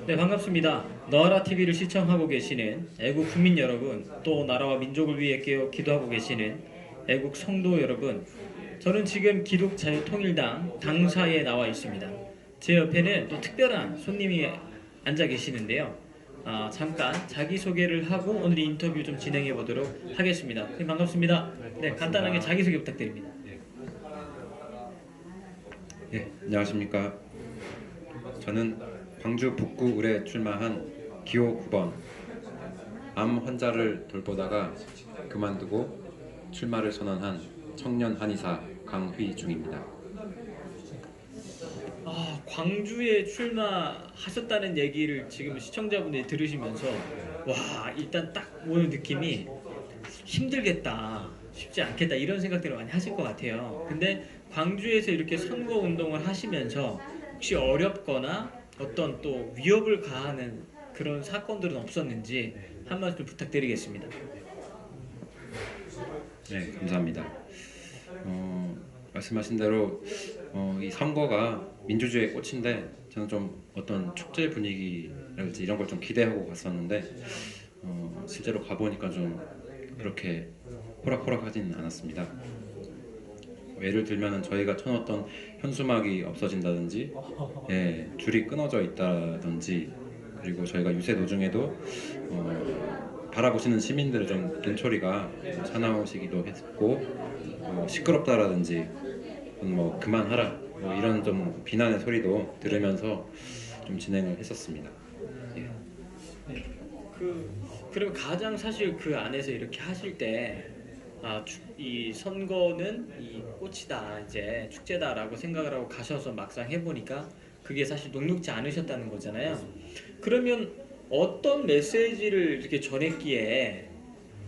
네, 반갑습니다. 너하라 TV를 시청하고 계시는 애국 국민 여러분, 또 나라와 민족을 위해 깨어 기도하고 계시는 애국 성도 여러분, 저는 지금 기독자유통일당 당사에 나와 있습니다. 제 옆에는 또 특별한 손님이 앉아 계시는데요. 잠깐 자기소개를 하고 오늘 인터뷰 좀 진행해 보도록 하겠습니다. 네, 반갑습니다. 네, 간단하게 자기소개 부탁드립니다. 안녕하십니까. 저는 광주 북구 을에 출마한 기호 9번 암 환자를 돌보다가 그만두고 출마를 선언한 청년 한의사 강휘중입니다. 광주에 출마하셨다는 얘기를 지금 시청자분들이 들으시면서 와, 일단 딱 오는 느낌이 힘들겠다, 쉽지 않겠다 이런 생각들을 많이 하실 것 같아요. 근데 광주에서 이렇게 선거 운동을 하시면서 혹시 어렵거나 어떤 또 위협을 가하는 그런 사건들은 없었는지 한 말씀 부탁드리겠습니다. 네, 감사합니다. 말씀하신 대로 이 선거가 민주주의의 꽃인데 저는 좀 어떤 축제 분위기랄지 이런 걸 좀 기대하고 갔었는데 실제로 가보니까 좀 그렇게 호락호락하지는 않았습니다. 예를 들면 저희가 쳐놓았던 현수막이 없어진다든지, 줄이 끊어져 있다든지, 그리고 저희가 유세 도중에도 바라보시는 시민들의 좀 눈초리가 사나우시기도 했고, 시끄럽다라든지, 뭐 그만하라 뭐 이런 좀 비난의 소리도 들으면서 좀 진행을 했었습니다. 예. 네. 그러면 가장 사실 그 안에서 이렇게 하실 때, 이 선거는 이 꽃이다, 이제 축제다라고 생각을 하고 가셔서 막상 해보니까 그게 사실 녹록지 않으셨다는 거잖아요. 그러면 어떤 메시지를 이렇게 전했기에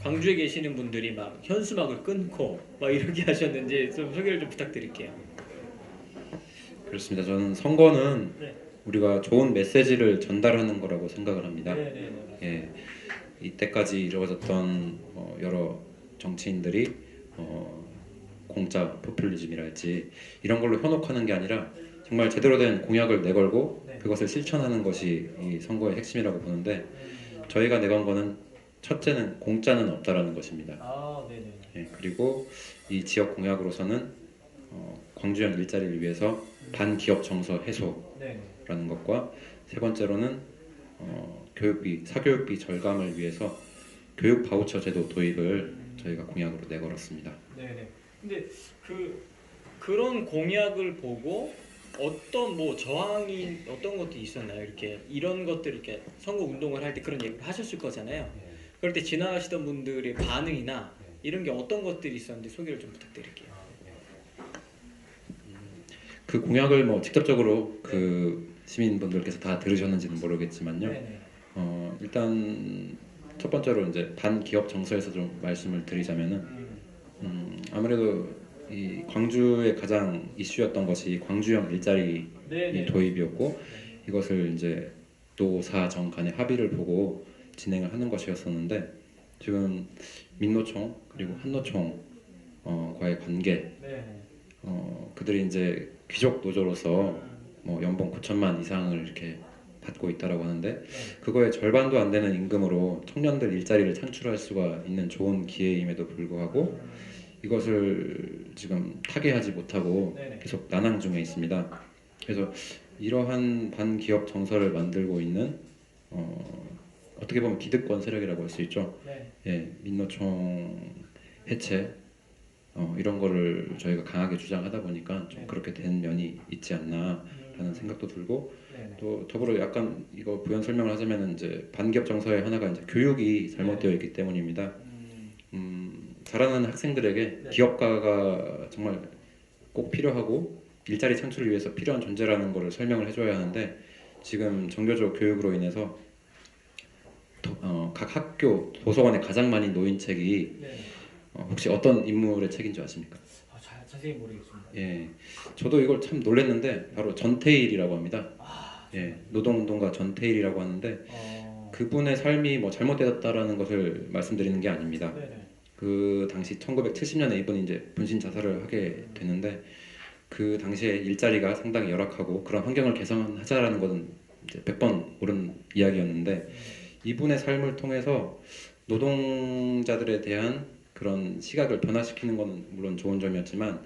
광주에 계시는 분들이 막 현수막을 끊고 막 이렇게 하셨는지 좀 소개를 좀 부탁드릴게요. 그렇습니다. 저는 선거는 네. 우리가 좋은 메시지를 전달하는 거라고 생각을 합니다. 네네네. 예, 이때까지 이루어졌던 여러 정치인들이 공짜 포퓰리즘이랄지 이런 걸로 현혹하는 게 아니라 정말 제대로 된 공약을 내걸고 네. 그것을 실천하는 것이 이 선거의 핵심이라고 보는데 저희가 내건 거는 첫째는 공짜는 없다라는 것입니다. 네네. 예, 그리고 이 지역 공약으로서는 광주형 일자리를 위해서 반기업 정서 네. 해소라는 것과 세 번째로는 교육비, 사교육비 절감을 위해서 교육 바우처 제도 도입을 저희가 공약으로 내걸었습니다. 네네. 근데 그런 공약을 보고 어떤 뭐 저항이 어떤 것도 있었나요? 이렇게 이런 것들 이렇게 선거 운동을 할 때 그런 얘기를 하셨을 거잖아요. 그럴 때 지나가시던 분들의 반응이나 이런 게 어떤 것들이 있었는지 소개를 좀 부탁드릴게요. 그 공약을 뭐 직접적으로 그 시민분들께서 다 들으셨는지는 모르겠지만요. 네네. 일단 첫 번째로 이제 반기업 정서에서 좀 말씀을 드리자면은 아무래도 이 광주의 가장 이슈였던 것이 광주형 일자리 네네. 도입이었고 이것을 이제 노사정 간의 합의를 보고 진행을 하는 것이었었는데 지금 민노총 그리고 한노총 과의 관계 네. 그들이 이제 귀족 노조로서 뭐 연봉 9천만 이상을 이렇게 받고 있다라고 하는데 그거의 절반도 안 되는 임금으로 청년들 일자리를 창출할 수가 있는 좋은 기회임에도 불구하고 이것을 지금 타개하지 못하고 네네. 계속 난항 중에 있습니다. 그래서 이러한 반기업 정서를 만들고 있는 어떻게 보면 기득권 세력이라고 할 수 있죠. 네. 예, 민노총 해체 이런 거를 저희가 강하게 주장하다 보니까 좀 그렇게 된 면이 있지 않나라는 생각도 들고 네네. 또 더불어 약간 이거 부연 설명을 하자면 이제 반기업 정서의 하나가 이제 교육이 잘못되어 있기 때문입니다. 자라는 학생들에게 네. 기업가가 정말 꼭 필요하고 일자리 창출을 위해서 필요한 존재라는 것을 설명을 해줘야 하는데 지금 정교조 교육으로 인해서 각 학교 도서관에 가장 많이 놓인 책이 네. 혹시 어떤 인물의 책인 줄 아십니까? 자세히 모르겠습니다. 예, 저도 이걸 참 놀랐는데 바로 전태일이라고 합니다. 예, 노동운동가 전태일이라고 하는데 그분의 삶이 뭐 잘못되었다라는 것을 말씀드리는 게 아닙니다. 네네. 그 당시 1970년에 이분이 이제 분신 자살을 하게 되는데 그 당시에 일자리가 상당히 열악하고 그런 환경을 개선하자라는 것은 이제 100번 옳은 이야기였는데 이분의 삶을 통해서 노동자들에 대한 그런 시각을 변화시키는 것은 물론 좋은 점이었지만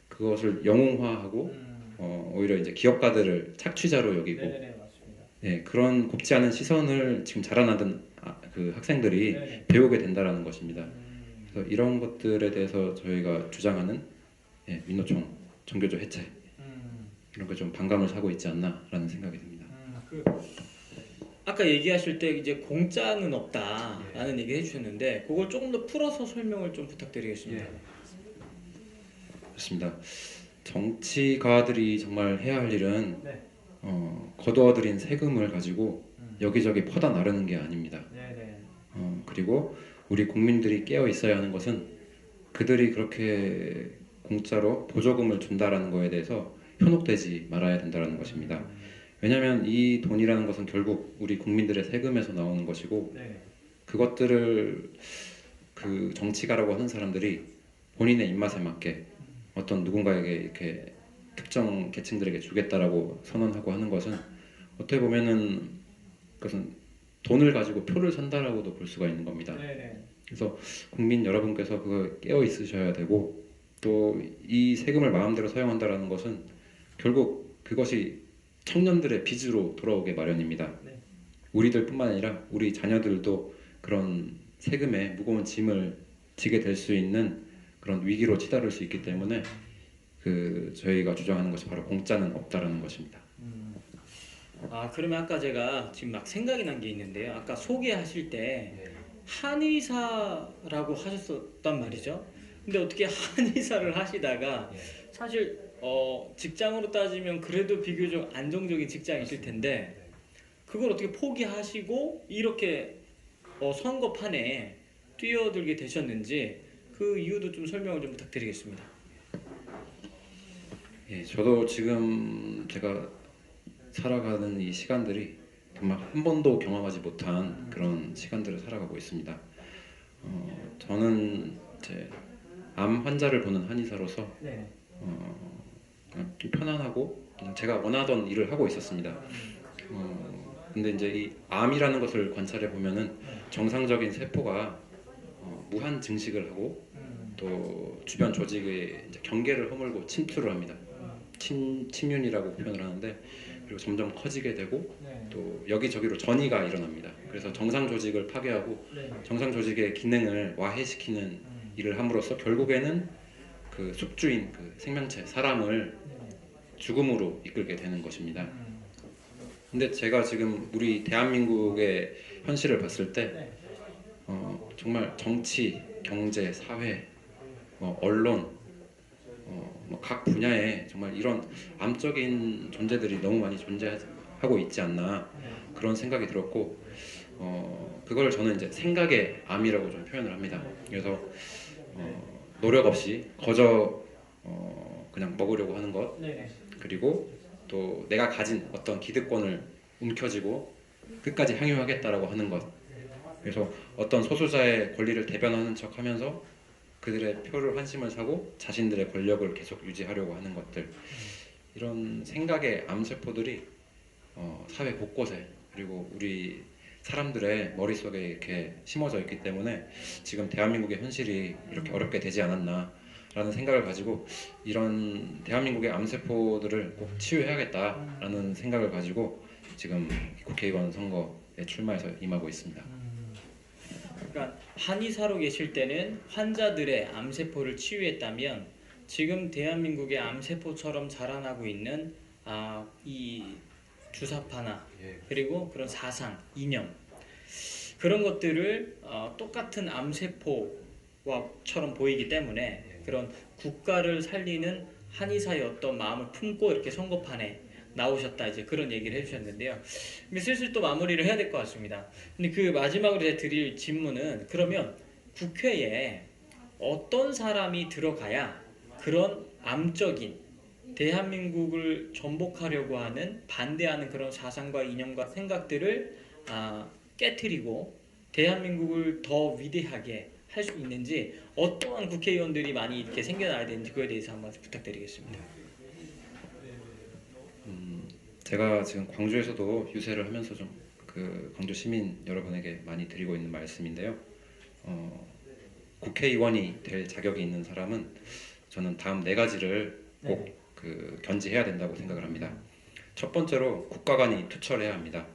그것을 영웅화하고 오히려 이제 기업가들을 착취자로 여기고 네네 맞습니다. 예, 그런 곱지 않은 시선을 지금 자라나던 그 학생들이 네네. 배우게 된다라는 것입니다. 그래서 이런 것들에 대해서 저희가 주장하는 예, 민노총 정교조 해체 이런 거 좀 반감을 사고 있지 않나라는 생각이 듭니다. 그 아까 얘기하실 때 이제 공짜는 없다라는 얘기 해주셨는데 그걸 조금 더 풀어서 설명을 좀 부탁드리겠습니다. 그렇습니다. 정치가들이 정말 해야 할 일은 네. 거두어들인 세금을 가지고 여기저기 퍼다 나르는 게 아닙니다. 네네. 그리고 우리 국민들이 깨어 있어야 하는 것은 그들이 그렇게 공짜로 보조금을 준다라는 거에 대해서 현혹되지 말아야 된다는 것입니다. 왜냐하면 이 돈이라는 것은 결국 우리 국민들의 세금에서 나오는 것이고 네. 그것들을 그 정치가라고 하는 사람들이 본인의 입맛에 맞게 어떤 누군가에게 이렇게 특정 계층들에게 주겠다라고 선언하고 하는 것은 어떻게 보면은 그것은 돈을 가지고 표를 산다라고도 볼 수가 있는 겁니다. 네네. 그래서 국민 여러분께서 그거 깨어 있으셔야 되고 또 이 세금을 마음대로 사용한다라는 것은 결국 그것이 청년들의 빚으로 돌아오게 마련입니다. 네. 우리들뿐만 아니라 우리 자녀들도 그런 세금의 무거운 짐을 지게 될 수 있는 그런 위기로 치달을 수 있기 때문에 그 저희가 주장하는 것이 바로 공짜는 없다라는 것입니다. 아 그러면 아까 제가 지금 막 생각이 난 게 있는데요. 아까 소개하실 때 한의사라고 하셨었단 말이죠. 근데 어떻게 한의사를 하시다가 사실 직장으로 따지면 그래도 비교적 안정적인 직장이실 텐데 그걸 어떻게 포기하시고 이렇게 선거판에 뛰어들게 되셨는지 그 이유도 좀 설명을 좀 부탁드리겠습니다. 예, 저도 지금 제가 살아가는 이 시간들이 정말 한 번도 경험하지 못한 그런 시간들을 살아가고 있습니다. 저는 제 암 환자를 보는 한의사로서 네. 그냥 좀 편안하고 그냥 제가 원하던 일을 하고 있었습니다. 근데 이제 이 암이라는 것을 관찰해 보면은 정상적인 세포가 무한 증식을 하고 또 주변 조직의 이제 경계를 허물고 침투를 합니다. 침윤이라고 표현을 하는데 그리고 점점 커지게 되고 또 여기저기로 전이가 일어납니다. 그래서 정상 조직을 파괴하고 정상 조직의 기능을 와해시키는 일을 함으로써 결국에는 그 숙주인 그 생명체 사람을 죽음으로 이끌게 되는 것입니다. 근데 제가 지금 우리 대한민국의 현실을 봤을 때 정말 정치, 경제, 사회, 언론 각 분야에 정말 이런 암적인 존재들이 너무 많이 존재하고 있지 않나 그런 생각이 들었고 그걸 저는 이제 생각의 암이라고 좀 표현을 합니다. 그래서 노력 없이 거저 그냥 먹으려고 하는 것 그리고 또 내가 가진 어떤 기득권을 움켜쥐고 끝까지 향유하겠다라고 하는 것 그래서 어떤 소수자의 권리를 대변하는 척하면서 그들의 표를 환심을 사고 자신들의 권력을 계속 유지하려고 하는 것들 이런 생각의 암세포들이 사회 곳곳에 그리고 우리 사람들의 머릿속에 이렇게 심어져 있기 때문에 지금 대한민국의 현실이 이렇게 어렵게 되지 않았나라는 생각을 가지고 이런 대한민국의 암세포들을 꼭 치유해야겠다라는 생각을 가지고 지금 국회의원 선거에 출마해서 임하고 있습니다. 그러니까 한의사로 계실 때는 환자들의 암세포를 치유했다면 지금 대한민국의 암세포처럼 자라나고 있는 이 주사파나 그리고 그런 사상, 이념 그런 것들을 똑같은 암세포와처럼 보이기 때문에 그런 국가를 살리는 한의사의 어떤 마음을 품고 이렇게 선거판에 나오셨다 이제 그런 얘기를 해주셨는데요. 근데 슬슬 또 마무리를 해야 될 것 같습니다. 근데 그 마지막으로 제가 드릴 질문은 그러면 국회에 어떤 사람이 들어가야 그런 암적인 대한민국을 전복하려고 하는 반대하는 그런 사상과 이념과 생각들을 깨트리고 대한민국을 더 위대하게 할 수 있는지 어떠한 국회의원들이 많이 이렇게 생겨나야 되는지 그에 대해서 한번 부탁드리겠습니다. 제가 지금 광주에서도 유세를 하면서 좀 그 광주 시민 여러분에게 많이 드리고 있는 말씀인데요. 국회의원이 될 자격이 있는 사람은 저는 다음 네 가지를 꼭 네. 그 견지해야 된다고 생각을 합니다. 첫 번째로 국가관이 투철해야 합니다.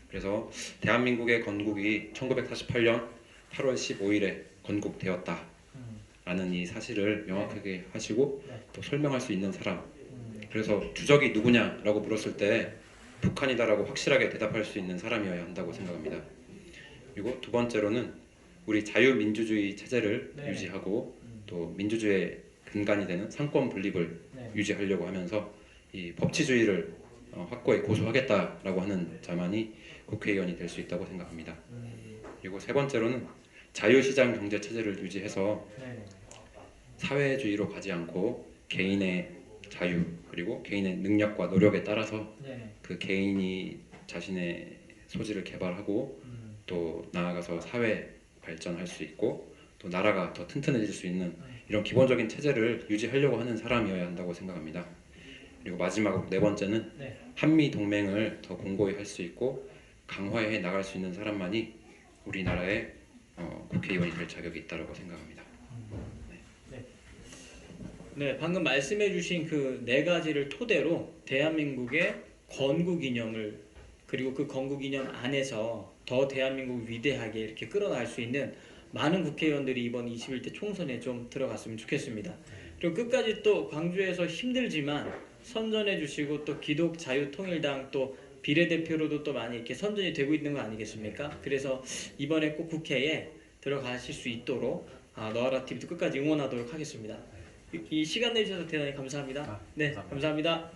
그래서 대한민국의 건국이 1948년 8월 15일에 건국되었다라는 이 사실을 명확하게 하시고 네. 또 설명할 수 있는 사람. 그래서 주적이 누구냐라고 물었을 때 북한이다라고 확실하게 대답할 수 있는 사람이어야 한다고 생각합니다. 그리고 두 번째로는 우리 자유민주주의 체제를 네. 유지하고 또 민주주의의 근간이 되는 상권 분립을 네. 유지하려고 하면서 이 법치주의를 확고히 고수하겠다라고 하는 자만이 국회의원이 될 수 있다고 생각합니다. 그리고 세 번째로는 자유시장 경제 체제를 유지해서 네. 사회주의로 가지 않고 개인의 자유 그리고 개인의 능력과 노력에 따라서 네. 그 개인이 자신의 소질을 개발하고 또 나아가서 사회 발전할 수 있고 또 나라가 더 튼튼해질 수 있는 이런 기본적인 체제를 유지하려고 하는 사람이어야 한다고 생각합니다. 그리고 마지막으로 네 번째는 네. 한미 동맹을 더 공고히 할 수 있고 강화해 나갈 수 있는 사람만이 우리나라의 국회의원이 될 자격이 있다고 생각합니다. 네, 방금 말씀해주신 그 네 가지를 토대로 대한민국의 건국 이념을 그리고 그 건국 이념 안에서 더 대한민국 위대하게 이렇게 끌어나갈 수 있는 많은 국회의원들이 이번 21대 총선에 좀 들어갔으면 좋겠습니다. 그리고 끝까지 또 광주에서 힘들지만 선전해주시고 또 기독자유통일당 또 비례대표로도 또 많이 이렇게 선전이 되고 있는 거 아니겠습니까? 그래서 이번에 꼭 국회에 들어가실 수 있도록 너아라 TV도 끝까지 응원하도록 하겠습니다. 이 시간 내주셔서 대단히 감사합니다. 네, 감사합니다.